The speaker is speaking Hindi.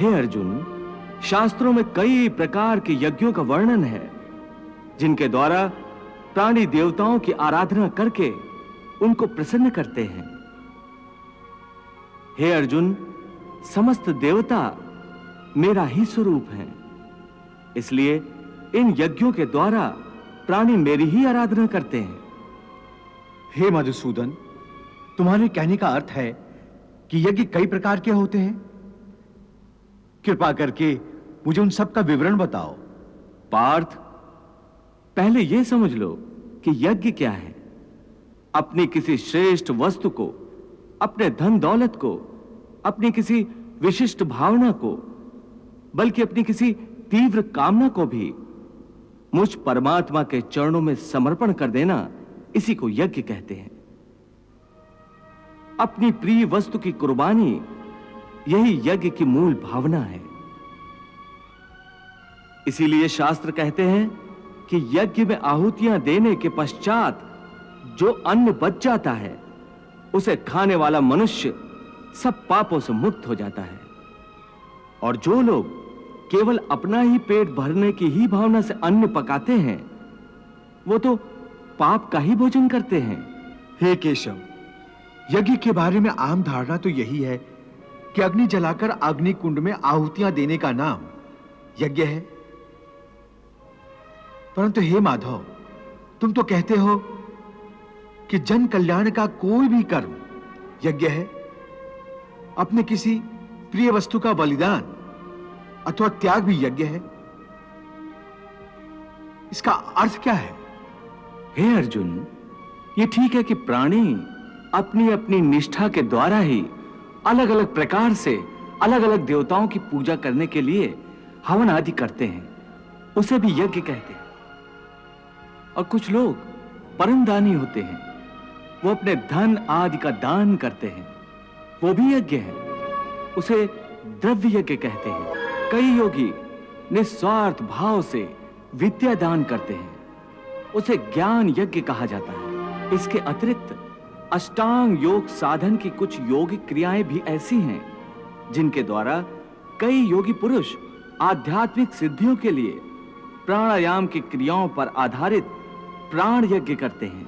हे अर्जुन, शास्त्रों में कई प्रकार के यज्ञों का वर्णन है जिनके द्वारा प्राणी देवताओं की आराधना करके उनको प्रसन्न करते हैं। हे अर्जुन, समस्त देवता मेरा ही स्वरूप हैं, इसलिए इन यज्ञों के द्वारा प्राणी मेरी ही आराधना करते हैं। हे मधुसूदन, तुम्हारे कहने का अर्थ है कि यज्ञ कई प्रकार के होते हैं? कृपा करके मुझे उन सब का विवरण बताओ। पार्थ, पहले यह समझ लो कि यज्ञ क्या है। अपनी किसी श्रेष्ठ वस्तु को, अपने धन दौलत को, अपनी किसी विशिष्ट भावना को, बल्कि अपनी किसी तीव्र कामना को भी मुझ परमात्मा के चरणों में समर्पण कर देना, इसी को यज्ञ कहते हैं। अपनी प्रिय वस्तु की कुर्बानी, यही यज्ञ की मूल भावना है। इसीलिए शास्त्र कहते हैं कि यज्ञ में आहुतियां देने के पश्चात जो अन्न बच जाता है, उसे खाने वाला मनुष्य सब पापों से मुक्त हो जाता है। और जो लोग केवल अपना ही पेट भरने की ही भावना से अन्न पकाते हैं, वो तो पाप का ही भोजन करते हैं। हे केशव, यज्ञ के बारे में आम धारणा तो यही है कि अग्नि जलाकर अग्नि कुंड में आहुतियां देने का नाम यज्ञ है। परंतु हे माधव, तुम तो कहते हो कि जन कल्याण का कोई भी कर्म यज्ञ है। अपने किसी प्रिय वस्तु का बलिदान अथवा त्याग भी यज्ञ है। इसका अर्थ क्या है? हे अर्जुन, ये ठीक है कि प्राणी अपनी अपनी निष्ठा के द्वारा ही अलग अलग प्रकार से अलग अलग देवताओं की पूजा करने के लिए हवन आदि करते हैं, उसे भी यज्ञ कहते हैं। और कुछ लोग परम दानी होते हैं, वो अपने धन आदि का दान करते हैं, वो भी यज्ञ है, उसे द्रव्य यज्ञ कहते हैं। कई योगी निस्वार्थ भाव से विद्या दान करते हैं, उसे ज्ञान यज्ञ कहा जाता है। इसके अतिरिक्त अष्टांग योग साधन की कुछ योगिक क्रियाएं भी ऐसी हैं जिनके द्वारा कई योगी पुरुष आध्यात्मिक सिद्धियों के लिए प्राणायाम की क्रियाओं पर आधारित प्राण यज्ञ करते हैं।